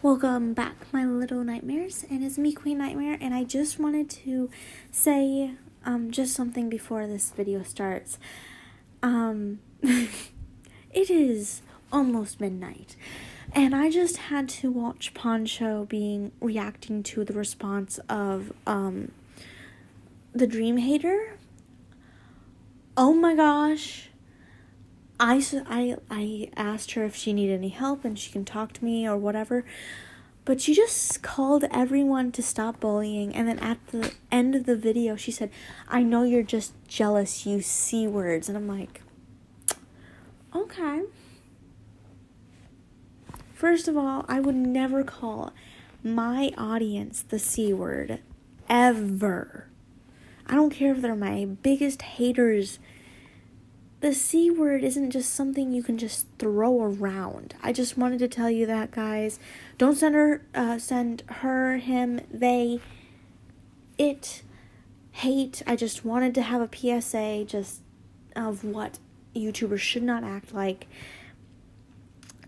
Welcome back, my little nightmares, and it's me, Queen Nightmare, and I just wanted to say just something before this video starts. It is almost midnight, and I just had to watch Poncho reacting to the response of the Dream Hater. Oh my gosh. I asked her if she needed any help and she can talk to me or whatever, but she just called everyone to stop bullying, and then at the end of the video she said, "I know you're just jealous, you C words," and I'm like, okay. First of all, I would never call my audience the C word, ever. I don't care if they're my biggest haters. The C word isn't just something you can just throw around. I just wanted to tell you that, guys. Don't send her, him, they, it, hate. I just wanted to have a PSA just of what YouTubers should not act like.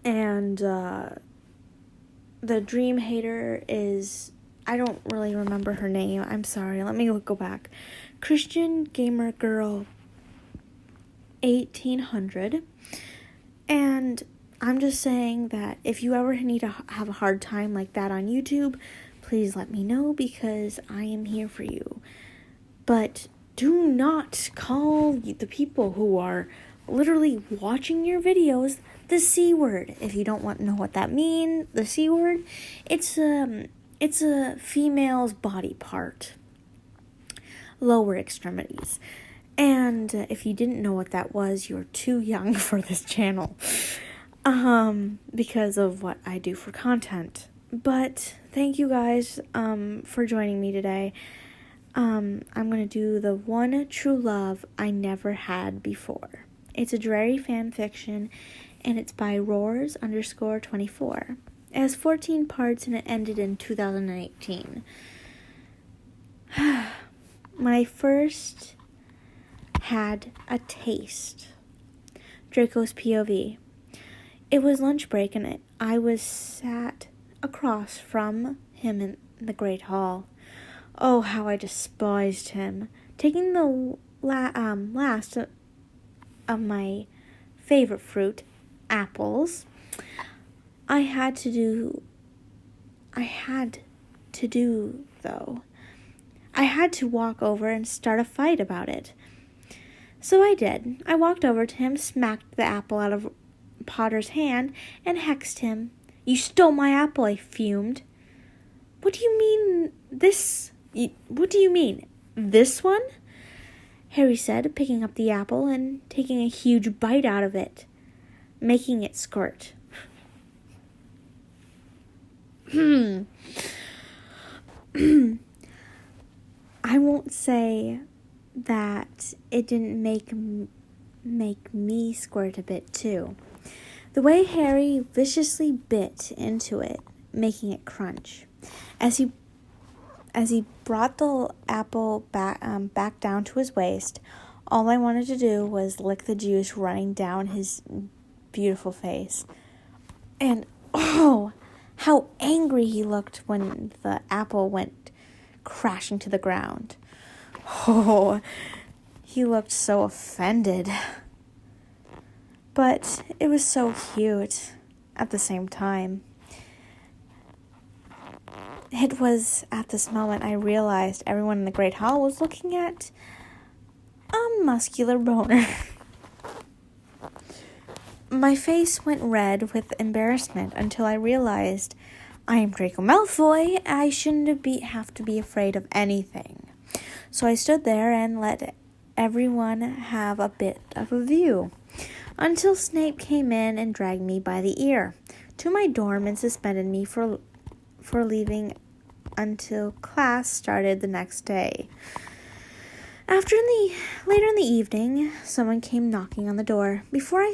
And the Dream Hater is, I don't really remember her name. I'm sorry. Let me go back. Christian Gamer Girl 1800, and I'm just saying that if you ever need to have a hard time like that on YouTube, please let me know, because I am here for you. But do not call the people who are literally watching your videos the C word. If you don't want to know what that means, the C word, it's a female's body part, lower extremities. And if you didn't know what that was, you're too young for this channel, because of what I do for content. But thank you guys for joining me today. I'm going to do the one true love I never had before. It's a Drarry Fanfiction, and it's by Roars_24. It has 14 parts, and it ended in 2018. When I first had a taste. Draco's POV. It was lunch break, and I was sat across from him in the Great Hall. Oh, how I despised him. Taking the last of my favorite fruit, apples, I had to walk over and start a fight about it. So I did. I walked over to him, smacked the apple out of Potter's hand, and hexed him. "You stole my apple," I fumed. What do you mean, this one?" Harry said, picking up the apple and taking a huge bite out of it, making it squirt. I won't say that it didn't make me squirt a bit too. The way Harry viciously bit into it, making it crunch, as he brought the apple back down to his waist, all I wanted to do was lick the juice running down his beautiful face. And oh, how angry he looked when the apple went crashing to the ground. Oh, he looked so offended. But it was so cute at the same time. It was at this moment I realized everyone in the Great Hall was looking at a muscular boner. My face went red with embarrassment until I realized I am Draco Malfoy. I shouldn't have to be afraid of anything. So I stood there and let everyone have a bit of a view, until Snape came in and dragged me by the ear to my dorm and suspended me for leaving until class started the next day. Later in the evening, someone came knocking on the door. Before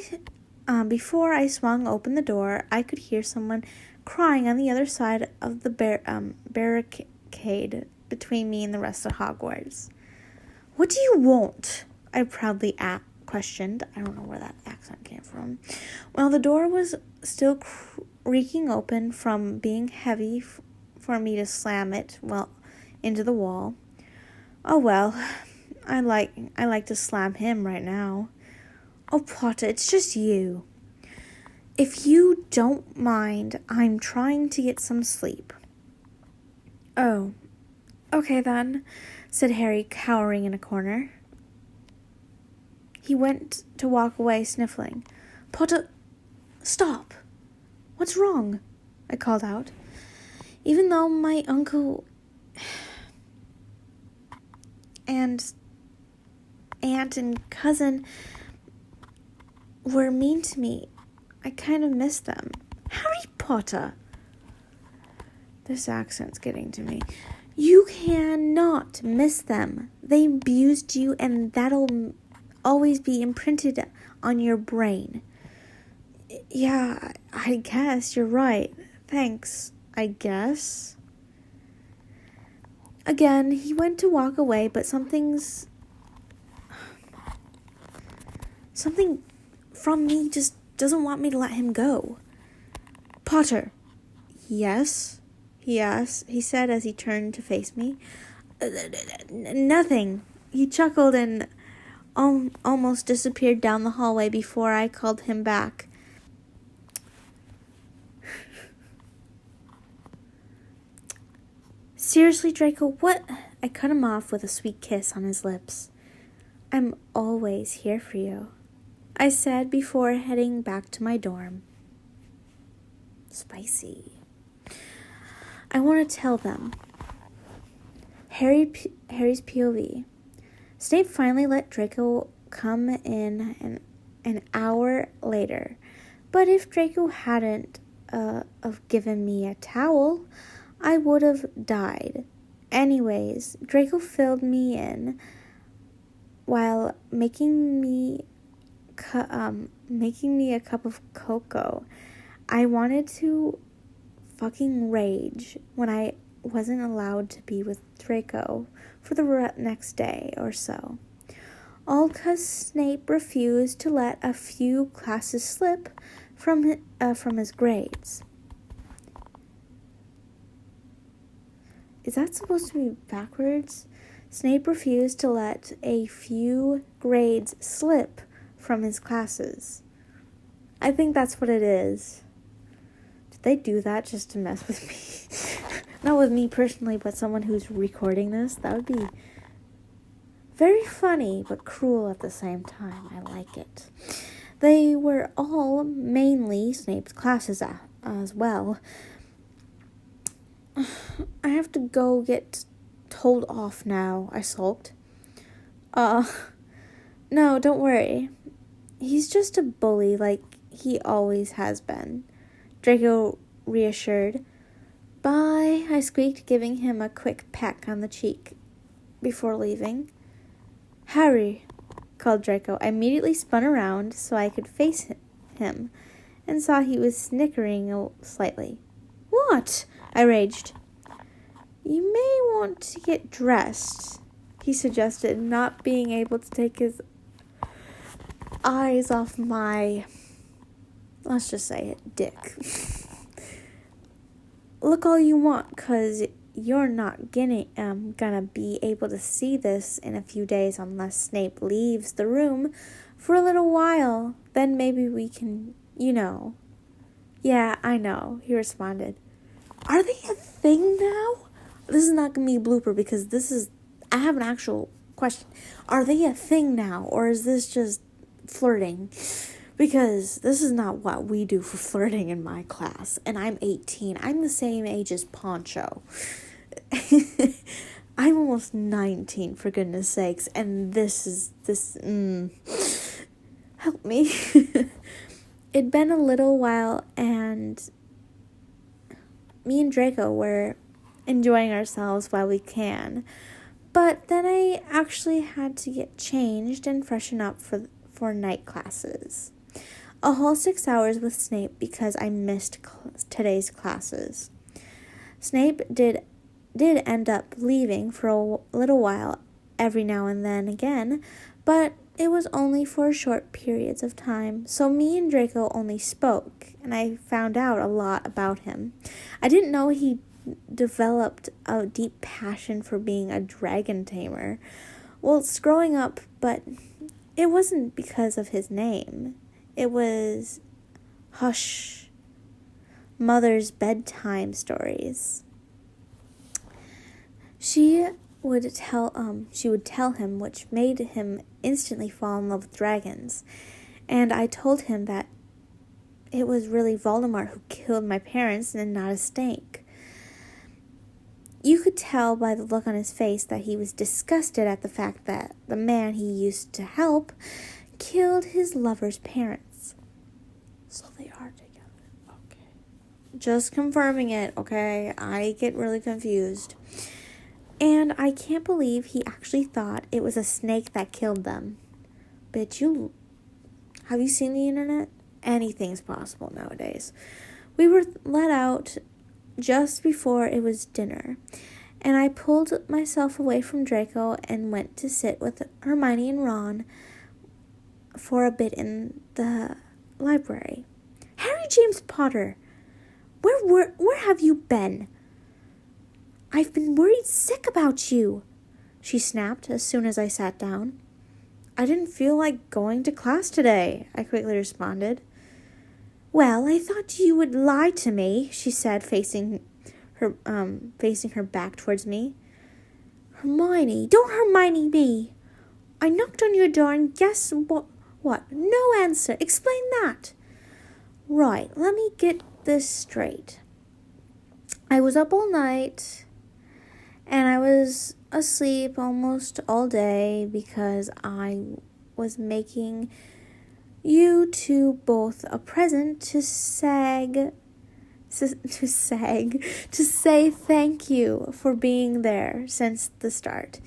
I swung open the door, I could hear someone crying on the other side of the barricade between me and the rest of Hogwarts. "What do you want?" I proudly questioned. I don't know where that accent came from. Well, the door was still creaking open from being heavy for me to slam it, into the wall. Oh well, I like to slam him right now. Oh, Potter, it's just you. If you don't mind, I'm trying to get some sleep. Oh, okay then, said Harry, cowering in a corner. He went to walk away, sniffling. Potter, stop! What's wrong? I called out. Even though my uncle and aunt and cousin were mean to me, I kind of miss them. Harry Potter! This accent's getting to me. You cannot miss them. They abused you, and that'll always be imprinted on your brain. Yeah, I guess you're right. Thanks, I guess. Again, he went to walk away, but something from me just doesn't want me to let him go. Potter. Yes? He said as he turned to face me. Nothing. He chuckled and almost disappeared down the hallway before I called him back. Seriously, Draco, what? I cut him off with a sweet kiss on his lips. I'm always here for you, I said before heading back to my dorm. Spicy. I want to tell them. Harry's POV. Snape finally let Draco come in an hour later. But if Draco hadn't have given me a towel, I would have died. Anyways, Draco filled me in while making me a cup of cocoa. I wanted to fucking rage when I wasn't allowed to be with Draco for the next day or so. All 'cause Snape refused to let a few classes slip from his grades. Is that supposed to be backwards? Snape refused to let a few grades slip from his classes. I think that's what it is. Did they do that just to mess with me? Not with me personally, but someone who's recording this. That would be very funny, but cruel at the same time. I like it. They were all mainly Snape's classes as well. I have to go get told off now, I sulked. No, don't worry. He's just a bully like he always has been, Draco reassured. Bye, I squeaked, giving him a quick peck on the cheek before leaving. Harry, called Draco. I immediately spun around so I could face him and saw he was snickering slightly. What? I raged. You may want to get dressed, he suggested, not being able to take his eyes off my, let's just say it, dick. Look all you want, 'cause you're not gonna be able to see this in a few days unless Snape leaves the room for a little while. Then maybe we can, Yeah, I know, he responded. Are they a thing now? This is not going to be a blooper because I have an actual question. Are they a thing now, or is this just flirting? Because this is not what we do for flirting in my class, and I'm 18. I'm the same age as Poncho. I'm almost 19, for goodness sakes, and help me. It'd been a little while, and me and Draco were enjoying ourselves while we can. But then I actually had to get changed and freshen up for night classes. A whole 6 hours with Snape because I missed today's classes. Snape did end up leaving for a little while every now and then again, but it was only for short periods of time, so me and Draco only spoke, and I found out a lot about him. I didn't know he developed a deep passion for being a dragon tamer. Well, it's growing up, but it wasn't because of his name. It was Hush, Mother's bedtime stories. She would tell him, which made him instantly fall in love with dragons. And I told him that it was really Voldemort who killed my parents and not a snake. You could tell by the look on his face that he was disgusted at the fact that the man he used to help killed his lover's parents. So they are together. Okay. Just confirming it, okay? I get really confused. And I can't believe he actually thought it was a snake that killed them. Bitch, have you seen the internet? Anything's possible nowadays. We were let out just before it was dinner, and I pulled myself away from Draco and went to sit with Hermione and Ron for a bit in the library. Harry James Potter, where have you been? I've been worried sick about you, she snapped as soon as I sat down. I didn't feel like going to class today, I quickly responded. Well, I thought you would lie to me, she said, facing her back towards me. Hermione, don't Hermione me. I knocked on your door and guess what? No answer. Explain that. Right, let me get this straight. I was up all night, and I was asleep almost all day because I was making you two both a present to say thank you for being there since the start.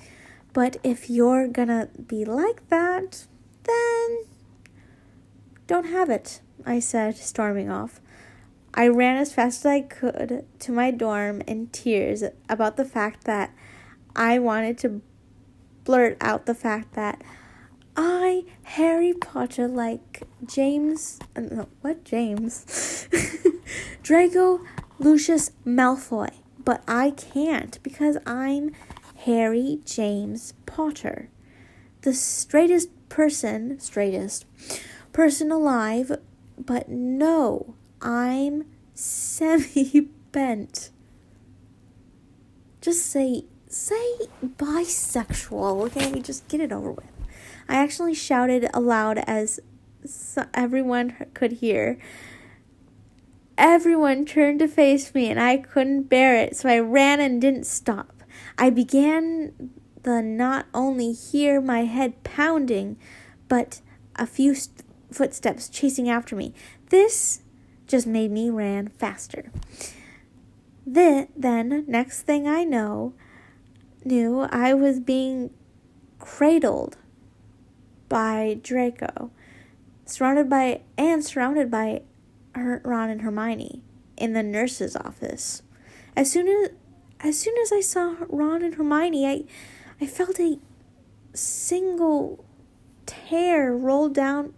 But if you're gonna be like that, then don't have it, I said, storming off. I ran as fast as I could to my dorm in tears about the fact that I wanted to blurt out the fact that I, Harry Potter, like James, Draco Lucius Malfoy, but I can't because I'm Harry James Potter, the straightest person alive, but no, I'm semi-bent. Just say bisexual, okay? Just get it over with. I actually shouted aloud as everyone could hear. Everyone turned to face me, and I couldn't bear it, so I ran and didn't stop. I began to not only hear my head pounding, but a few footsteps chasing after me. This just made me ran faster. Then, next thing I knew, I was being cradled by Draco, surrounded by Ron and Hermione in the nurse's office. As soon as I saw Ron and Hermione, I felt a single tear roll down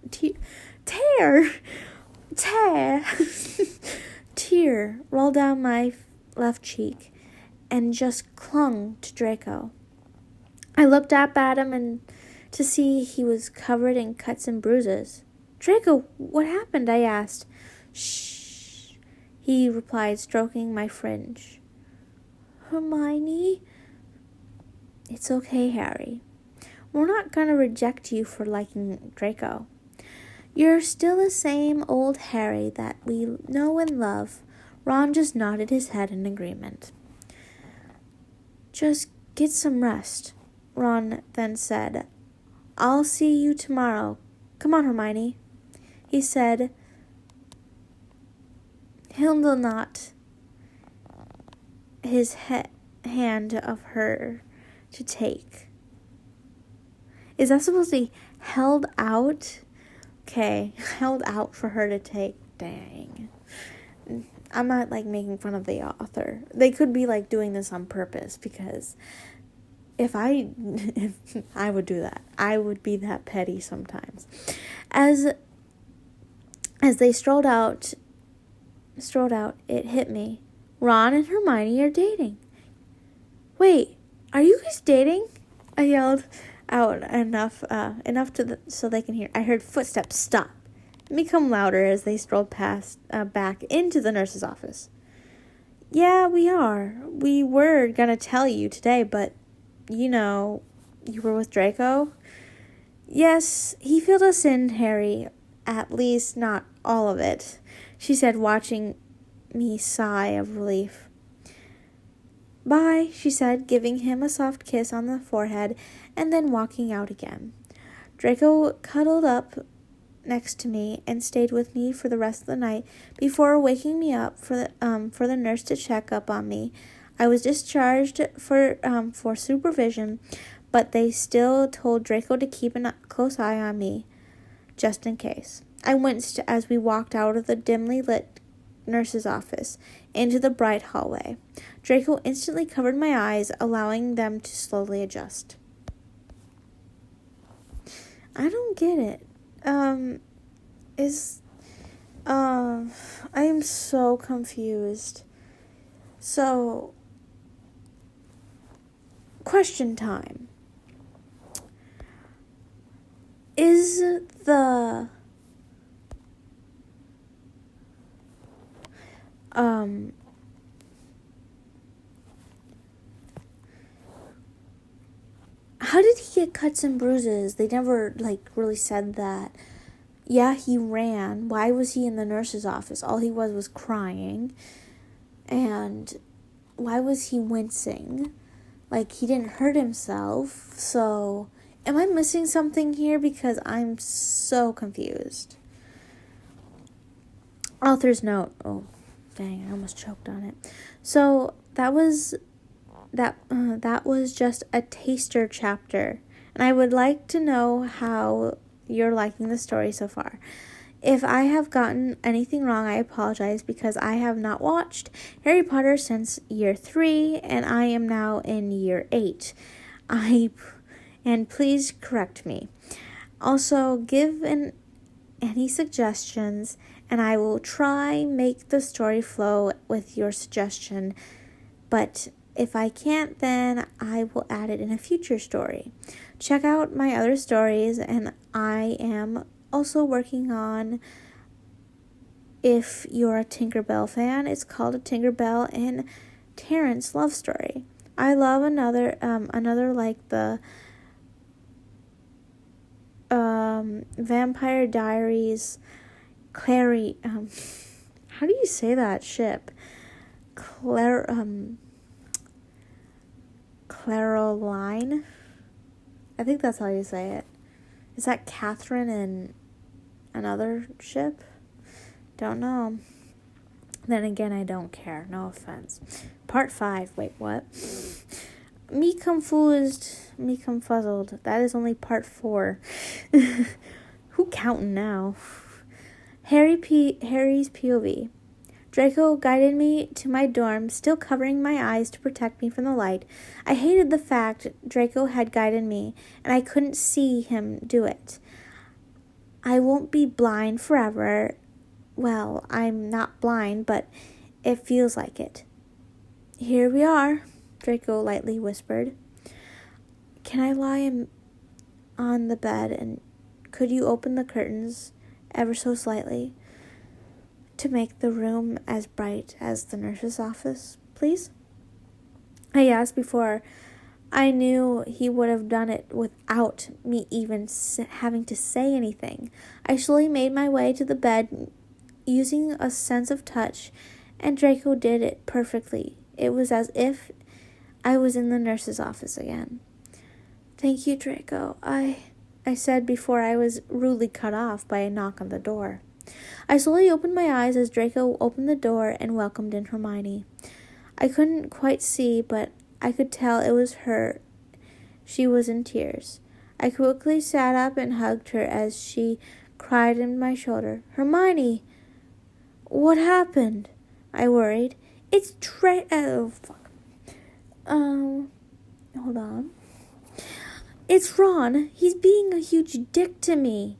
my left cheek and just clung to Draco. I looked up at him and to see he was covered in cuts and bruises. Draco, what happened? I asked. Shh, he replied, stroking my fringe. Hermione? It's okay, Harry. We're not going to reject you for liking Draco. You're still the same old Harry that we know and love. Ron just nodded his head in agreement. Just get some rest, Ron then said. I'll see you tomorrow. Come on, Hermione, he said. He'll not his hand of her to take. Is that supposed to be held out? Okay, held out for her to take. Dang. I'm not making fun of the author. They could be doing this on purpose because if I would do that. I would be that petty sometimes. As they strolled out, it hit me. Ron and Hermione are dating. Wait, are you guys dating? I yelled out enough so they can hear. I heard footsteps stop and become louder as they strolled past back into the nurse's office. Yeah, we are. We were gonna tell you today, but you were with Draco? Yes, he filled us in, Harry. At least not all of it, she said, watching me sigh of relief. Bye, she said, giving him a soft kiss on the forehead and then walking out again. Draco cuddled up next to me and stayed with me for the rest of the night before waking me up for the nurse to check up on me. I was discharged for supervision, but they still told Draco to keep a close eye on me, just in case. I winced as we walked out of the dimly lit nurse's office into the bright hallway. Draco instantly covered my eyes, allowing them to slowly adjust. I don't get it. I am so confused. So, question time. Is the how did he get cuts and bruises? They never really said that. Yeah, he ran. Why was he in the nurse's office? All he was crying. And why was he wincing? He didn't hurt himself. So, am I missing something here? Because I'm so confused. Author's note. Oh, dang, I almost choked on it. So, that was just a taster chapter. And I would like to know how you're liking the story so far. If I have gotten anything wrong, I apologize because I have not watched Harry Potter since year 3 and I am now in year 8. And please correct me. Also, give any suggestions and I will try make the story flow with your suggestion. But if I can't, then I will add it in a future story. Check out my other stories, and I am also working on, if you're a Tinkerbell fan, it's called A Tinkerbell and Terrence Love Story. I love another like the Vampire Diaries, Clary, how do you say that ship? Caroline? I think that's how you say it. Is that Catherine in another ship? Don't know. Then again, I don't care. No offense. Part 5. Wait, what? Me confused. Me confuzzled. That is only part 4. Who counting now? Harry's POV. Draco guided me to my dorm, still covering my eyes to protect me from the light. I hated the fact Draco had guided me, and I couldn't see him do it. I won't be blind forever. Well, I'm not blind, but it feels like it. Here we are, Draco lightly whispered. Can I lie on the bed, and could you open the curtains ever so slightly to make the room as bright as the nurse's office, please? I asked before I knew he would have done it without me even having to say anything. I slowly made my way to the bed using a sense of touch, and Draco did it perfectly. It was as if I was in the nurse's office again. Thank you, Draco. I said before I was rudely cut off by a knock on the door. I slowly opened my eyes as Draco opened the door and welcomed in Hermione. I couldn't quite see, but I could tell it was her. She was in tears. I quickly sat up and hugged her as she cried in my shoulder. Hermione! What happened? I worried. It's Oh, fuck. Hold on. It's Ron. He's being a huge dick to me.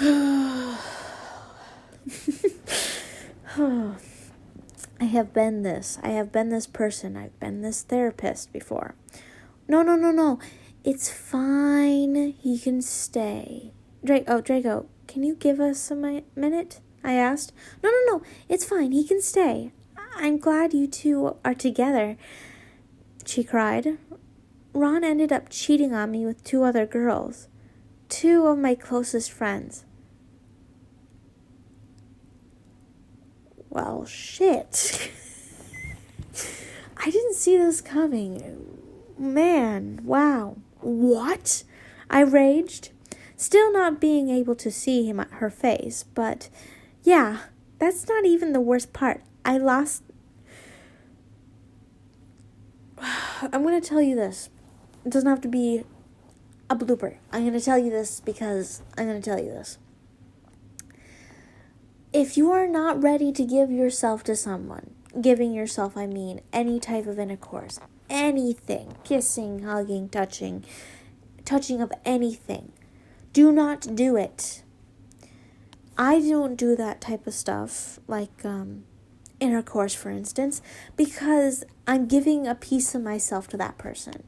I have been this. I have been this person. I've been this therapist before. No. It's fine. He can stay. Draco, can you give us a minute? I asked. No. It's fine. He can stay. I'm glad you two are together, she cried. Ron ended up cheating on me with 2 other girls. 2 of my closest friends. Well, shit. I didn't see this coming. Man, wow. What? I raged, still not being able to see her face, but yeah, that's not even the worst part. I'm going to tell you this. It doesn't have to be a blooper. I'm going to tell you this because I'm going to tell you this. If you are not ready to give yourself to someone, giving yourself, I mean, any type of intercourse, anything, kissing, hugging, touching of anything, do not do it. I don't do that type of stuff, like intercourse, for instance, because I'm giving a piece of myself to that person.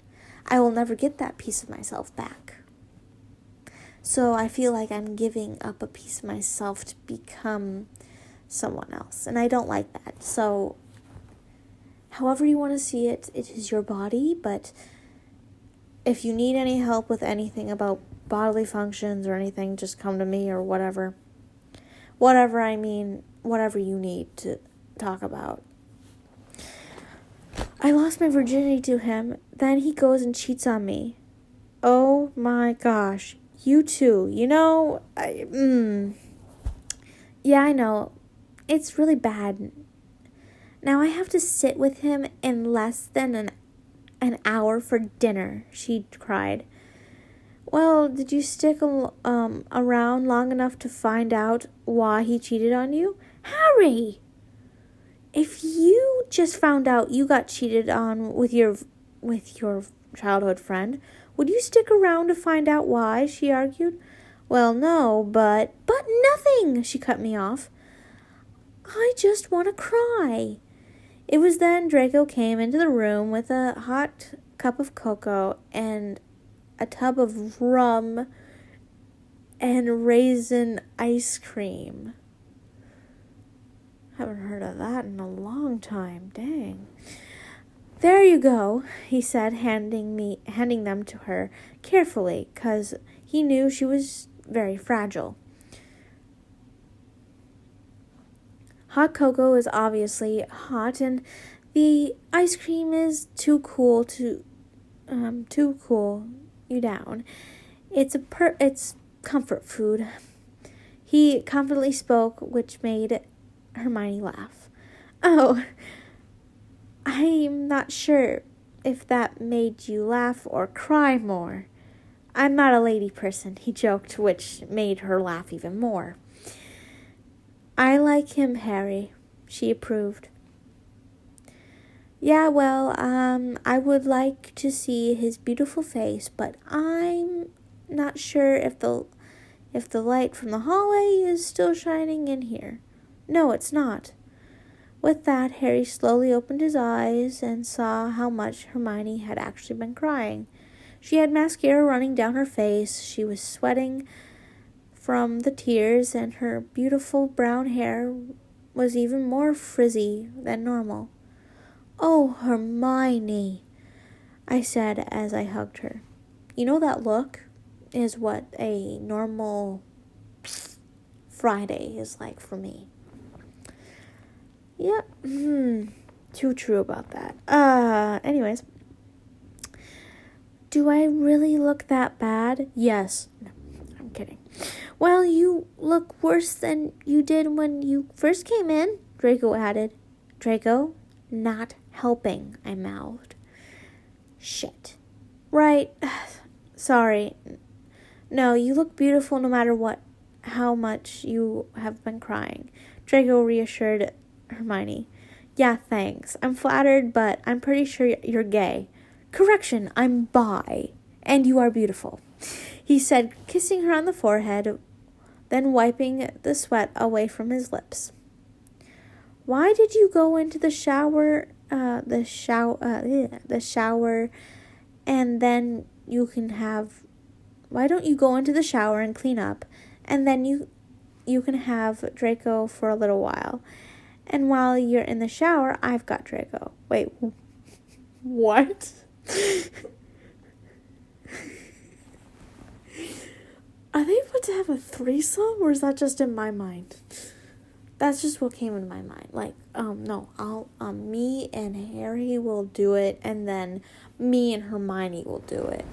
I will never get that piece of myself back. So I feel like I'm giving up a piece of myself to become someone else, and I don't like that. So however you want to see it, it is your body, but if you need any help with anything about bodily functions or anything, just come to me or whatever. Whatever you need to talk about. I lost my virginity to him, then he goes and cheats on me. Oh my gosh. You too. Yeah, I know. It's really bad. Now I have to sit with him in less than an hour for dinner, she cried. Well, did you stick around long enough to find out why he cheated on you? Harry! If you just found out you got cheated on with your childhood friend, would you stick around to find out why? She argued. Well, no, but nothing, she cut me off. I just want to cry. It was then Draco came into the room with a hot cup of cocoa and a tub of rum and raisin ice cream. Haven't heard of that in a long time. Dang. There you go, he said, handing them to her carefully, 'cause he knew she was very fragile. Hot cocoa is obviously hot, and the ice cream is too cool you down. It's comfort food. He confidently spoke, which made Hermione laugh. Oh, I'm not sure if that made you laugh or cry more. I'm not a lady person, he joked, which made her laugh even more. I like him, Harry, she approved. Yeah, well, I would like to see his beautiful face, but I'm not sure if the light from the hallway is still shining in here. No, it's not. With that, Harry slowly opened his eyes and saw how much Hermione had actually been crying. She had mascara running down her face, she was sweating from the tears, and her beautiful brown hair was even more frizzy than normal. Oh, Hermione, I said as I hugged her. You know, that look is what a normal Friday is like for me. Yep. Too true about that. Anyways. Do I really look that bad? Yes. No, I'm kidding. Well, you look worse than you did when you first came in, Draco added. Draco? Not helping, I mouthed. Shit. Right. Sorry. No, you look beautiful no matter how much you have been crying. Draco reassured Hermione. Yeah, thanks. I'm flattered, but I'm pretty sure you're gay. Correction, I'm bi, and you are beautiful, he said, kissing her on the forehead, then wiping the sweat away from his lips. Why did you go into the shower, and then you can have, why don't you go into the shower and clean up, and then you can have Draco for a little while. And while you're in the shower, I've got Draco. Wait, what? Are they about to have a threesome, or is that just in my mind? That's just what came in my mind. Like, no, me and Harry will do it, and then me and Hermione will do it.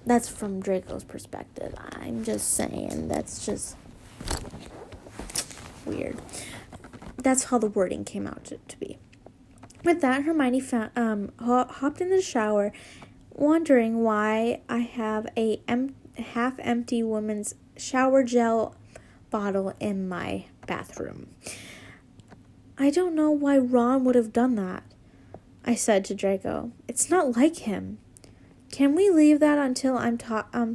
That's from Draco's perspective. I'm just saying, that's just weird. That's how the wording came out to be. With that, Hermione hopped in the shower, wondering why I have a half-empty woman's shower gel bottle in my bathroom. I don't know why Ron would have done that, I said to Draco. It's not like him. Can we leave that until I'm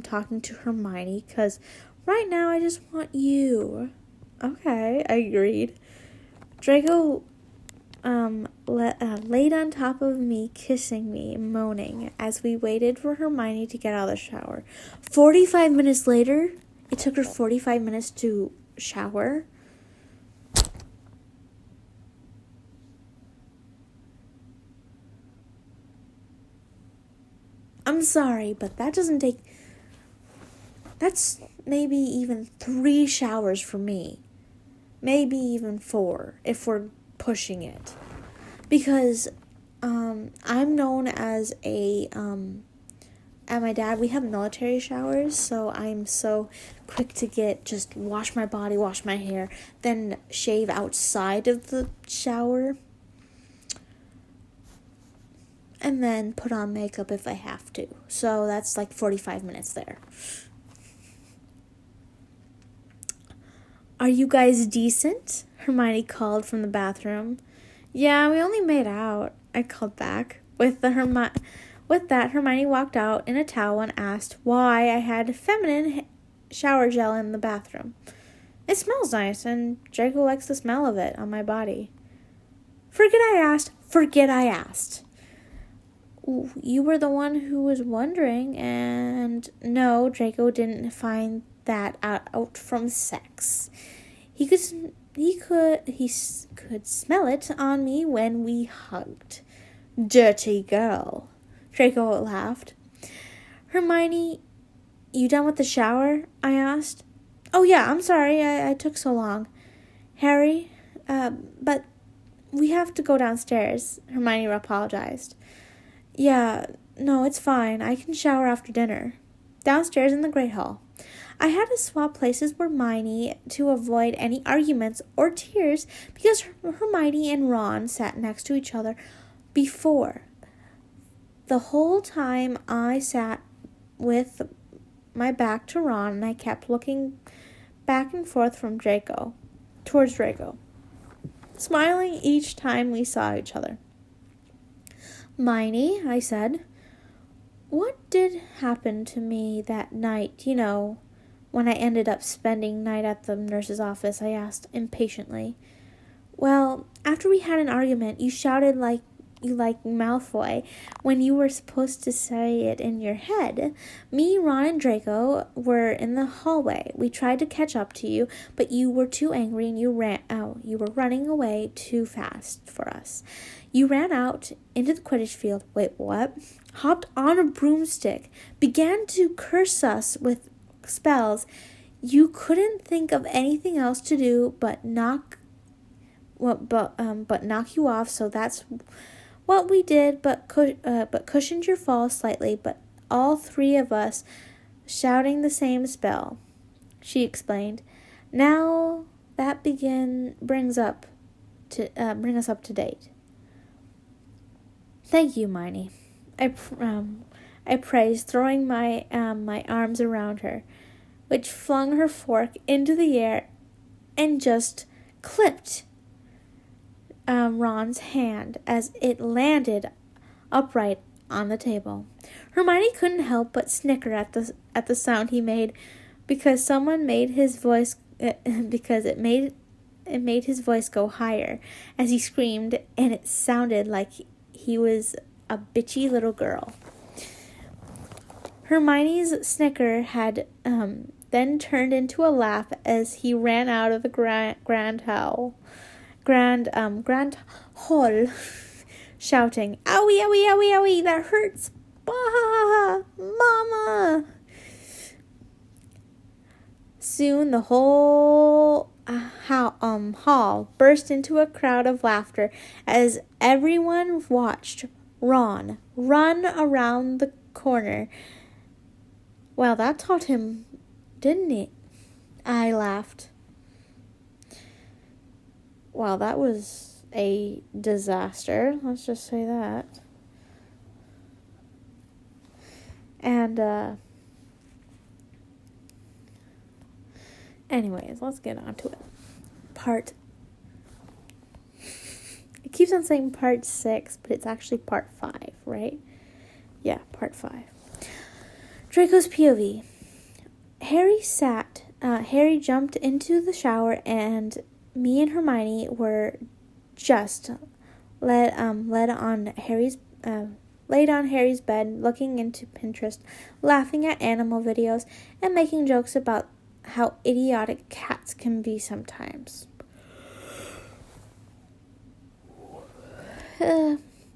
talking to Hermione? Because right now I just want you. Okay, I agreed. Draco laid on top of me, kissing me, moaning, as we waited for Hermione to get out of the shower. 45 minutes later, it took her 45 minutes to shower. I'm sorry, but that doesn't take... That's maybe even 3 showers for me. Maybe even 4, if we're pushing it. Because I'm known as at my dad, we have military showers, so I'm so quick to just wash my body, wash my hair, then shave outside of the shower, and then put on makeup if I have to. So that's like 45 minutes there. Are you guys decent? Hermione called from the bathroom. Yeah, we only made out, I called back. With that, Hermione walked out in a towel and asked why I had feminine shower gel in the bathroom. It smells nice, and Draco likes the smell of it on my body. Forget I asked. Ooh, you were the one who was wondering, and no, Draco didn't find that out from sex. He could smell it on me when we hugged. Dirty girl. Draco laughed. Hermione, you done with the shower? I asked. Oh yeah, I'm sorry I took so long. Harry, but we have to go downstairs, Hermione apologized. Yeah, no, it's fine. I can shower after dinner. Downstairs in the Great Hall. I had to swap places with Hermione to avoid any arguments or tears because Hermione and Ron sat next to each other before. The whole time I sat with my back to Ron, and I kept looking back and forth towards Draco, smiling each time we saw each other. Hermione, I said, what did happen to me that night, when I ended up spending night at the nurse's office? I asked impatiently. Well, after we had an argument, you shouted like you like Malfoy when you were supposed to say it in your head. Me, Ron, and Draco were in the hallway. We tried to catch up to you, but you were too angry and you were running away too fast for us. You ran out into the Quidditch field. Wait, what? Hopped on a broomstick, began to curse us with spells. You couldn't think of anything else to do but knock you off, so that's what we did, but cushioned your fall slightly, but all 3 of us shouting the same spell, she explained. Now that brings us up to date. Thank you, Hermione. I praised, throwing my arms around her, which flung her fork into the air and just clipped Ron's hand as it landed upright on the table. Hermione couldn't help but snicker at the sound he made, because someone made his voice because it made his voice go higher as he screamed, and it sounded like he was a bitchy little girl. Hermione's snicker had then turned into a laugh as he ran out of the grand hall, shouting, "Owie, owie, owie, owie, that hurts! Bah, Mama!" Soon the whole hall burst into a crowd of laughter as everyone watched Ron run around the corner. Well, that taught him, didn't it? I laughed. Well, that was a disaster. Let's just say that. And, anyways, let's get on to it. It keeps on saying part 6, but it's actually part 5, right? Yeah, part 5. Draco's POV. Harry jumped into the shower, and me and Hermione were just laid on Harry's bed, looking into Pinterest, laughing at animal videos, and making jokes about how idiotic cats can be sometimes.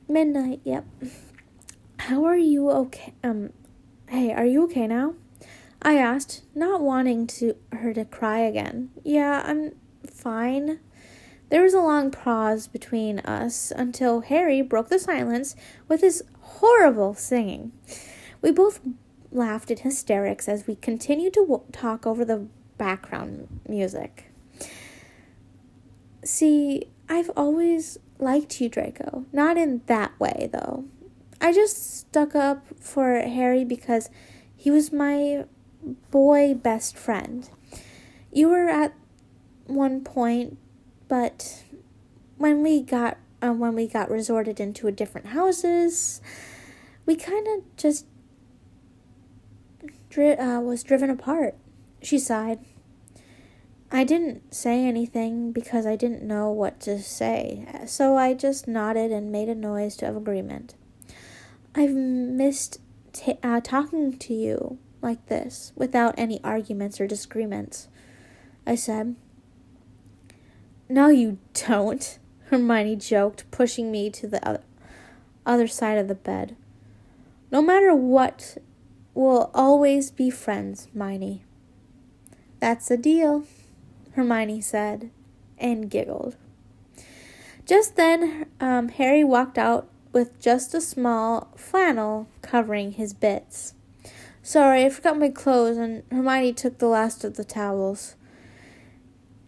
Midnight, yep. How are you okay? Hey, are you okay now? I asked, not wanting her to cry again. Yeah, I'm fine. There was a long pause between us until Harry broke the silence with his horrible singing. We both laughed in hysterics as we continued to talk over the background music. See, I've always liked you, Draco. Not in that way, though. I just stuck up for Harry because he was my boy best friend. You were at one point, but when we got resorted into different houses, we kind of just was driven apart. She sighed. I didn't say anything because I didn't know what to say, so I just nodded and made a noise of agreement. I've missed talking to you like this, without any arguments or disagreements, I said. No, you don't, Hermione joked, pushing me to the other side of the bed. No matter what, we'll always be friends, Miney. That's a deal, Hermione said, and giggled. Just then, Harry walked out with just a small flannel covering his bits. Sorry, I forgot my clothes, and Hermione took the last of the towels.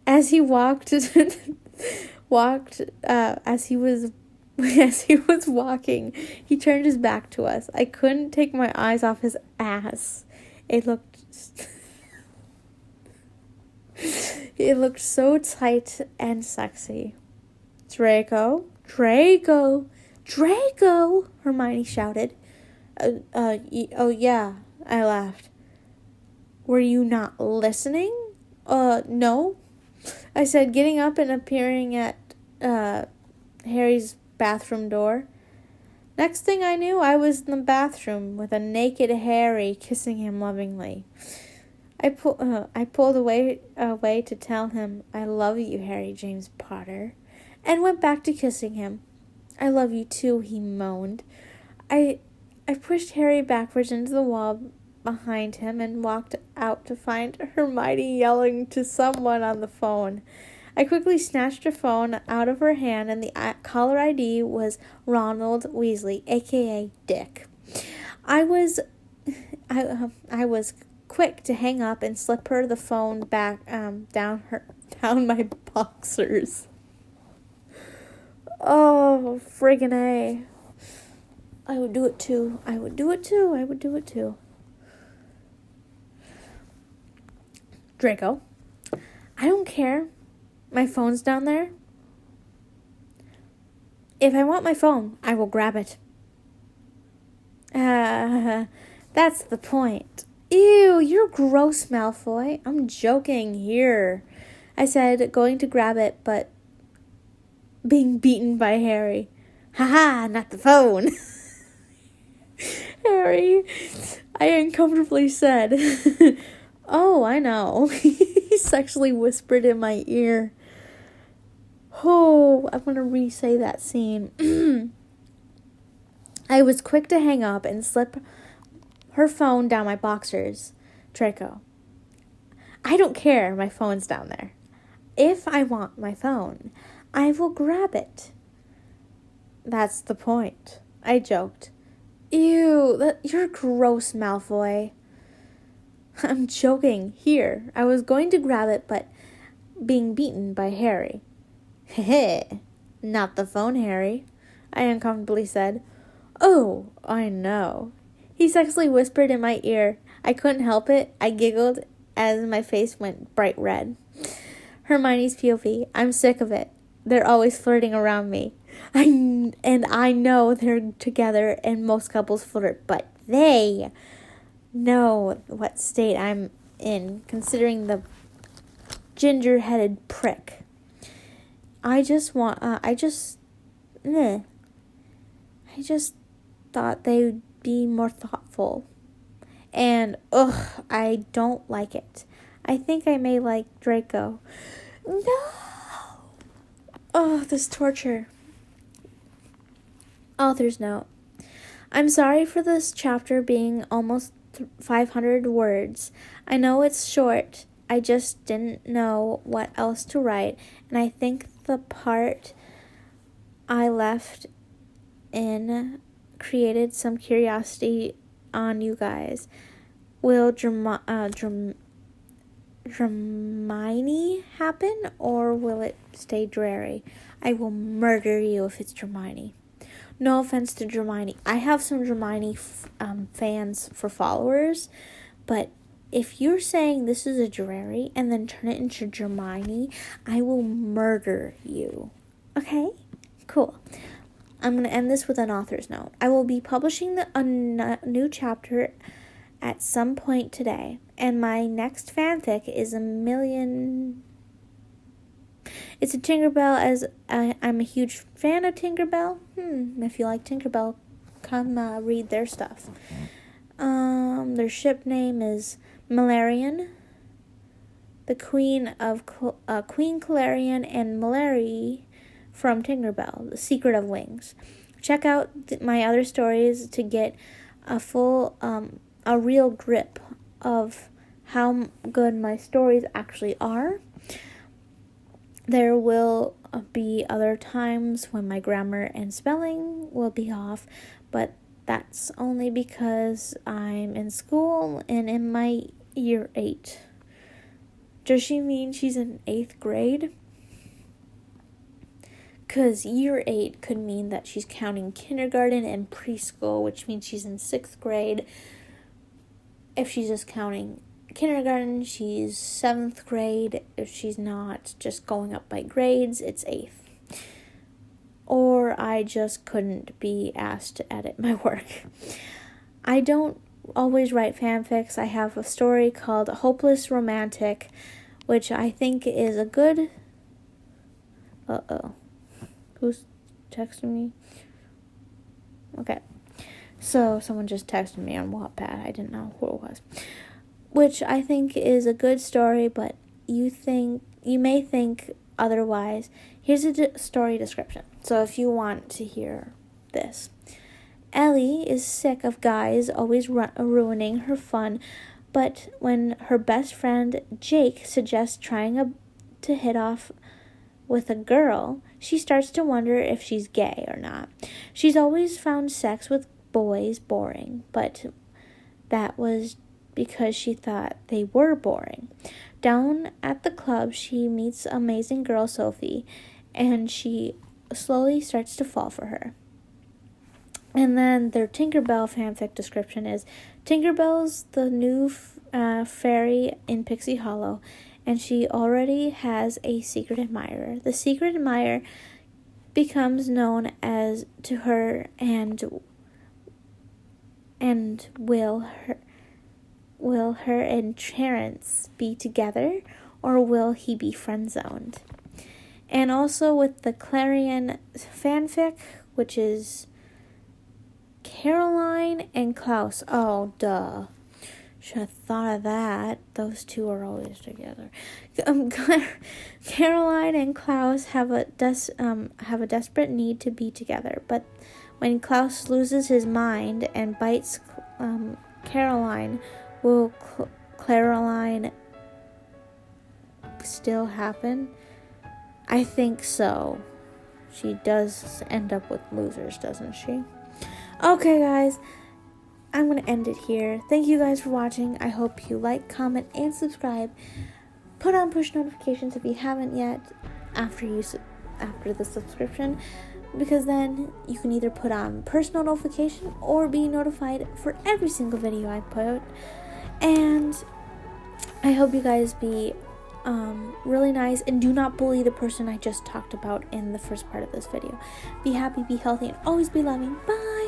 As he as he was walking, he turned his back to us. I couldn't take my eyes off his ass. It looked so tight and sexy. Draco, Hermione shouted. Oh yeah, I laughed. Were you not listening? No, I said, getting up and appearing at Harry's bathroom door. Next thing I knew, I was in the bathroom with a naked Harry kissing him lovingly. I pulled away to tell him, I love you, Harry James Potter, and went back to kissing him. I love you too, he moaned. I pushed Harry backwards into the wall behind him and walked out to find Hermione yelling to someone on the phone. I quickly snatched her phone out of her hand, and the caller ID was Ronald Weasley, a.k.a. Dick. I was quick to hang up and slip her the phone back down my boxers. Oh, friggin' A. I would do it too. Draco, I don't care. My phone's down there. If I want my phone, I will grab it. That's the point. Ew, you're gross, Malfoy. I'm joking here, I said, going to grab it, but being beaten by Harry. Haha, not the phone. Harry, I uncomfortably said. Oh, I know. He sexually whispered in my ear. Oh, I'm going to re-say that scene. I was quick to hang up and slip her phone down my boxers. Draco. I don't care, my phone's down there. If I want my phone, I will grab it. That's the point, I joked. Ew, you're gross, Malfoy. I'm joking. Here, I was going to grab it, but being beaten by Harry. Heh, not the phone, Harry, I uncomfortably said. Oh, I know. He sexually whispered in my ear. I couldn't help it. I giggled as my face went bright red. Hermione's POV. I'm sick of it. They're always flirting around me. I know they're together and most couples flirt, but they know what state I'm in, considering the ginger-headed prick. I just thought they'd be more thoughtful. And, I don't like it. I think I may like Draco. No! Oh, this torture. Author's note. I'm sorry for this chapter being almost 500 words. I know it's short. I just didn't know what else to write, and I think the part I left in created some curiosity on you guys. Will Hermione happen, or will it stay Drarry? I will murder you if it's Hermione. No offense to Hermione. I have some Hermione fans for followers, but if you're saying this is a Drarry and then turn it into Hermione, I will murder you. Okay? Cool. I'm going to end this with an author's note. I will be publishing a new chapter at some point today, and my next fanfic is It's a Tinkerbell, as I'm a huge fan of Tinkerbell. If you like Tinkerbell, come read their stuff. Their ship name is Malarian, the Queen of Queen Calarian, and Malary from Tinkerbell, The Secret of Wings. Check out my other stories to get a real grip of how good my stories actually are. There will be other times when my grammar and spelling will be off, but that's only because I'm in school and in my year 8. Does she mean she's in 8th grade? Because year 8 could mean that she's counting kindergarten and preschool, which means she's in 6th grade. If she's just counting kindergarten, she's 7th grade. If she's not just going up by grades, it's 8th. Or I just couldn't be asked to edit my work. I don't always write fanfics. I have a story called Hopeless Romantic, which I think is a good... Who's texting me? Okay. So someone just texted me on Wattpad. I didn't know who it was. Which I think is a good story, but you may think otherwise. Here's a story description. So if you want to hear this. Ellie is sick of guys always ruining her fun, but when her best friend Jake suggests trying to hit off with a girl, she starts to wonder if she's gay or not. She's always found sex with boys boring, but that was because she thought they were boring. Down at the club, she meets amazing girl Sophie, and she slowly starts to fall for her. And then their Tinkerbell fanfic description is, Tinkerbell's the new fairy in Pixie Hollow, and she already has a secret admirer. The secret admirer becomes known as to her and And will her and Terrence be together, or will he be friend-zoned? And also with the Clarion fanfic, which is Caroline and Klaus. Oh, duh. Should have thought of that. Those two are always together. Caroline and Klaus have a desperate need to be together, but when Klaus loses his mind and bites Caroline, will Caroline still happen? I think so. She does end up with losers, doesn't she? Okay, guys. I'm going to end it here. Thank you guys for watching. I hope you like, comment, and subscribe. Put on push notifications if you haven't yet after the subscription, because then you can either put on personal notification or be notified for every single video I put. And I hope you guys be really nice and do not bully the person I just talked about in the first part of this video. Be happy, be healthy, and always be loving. Bye!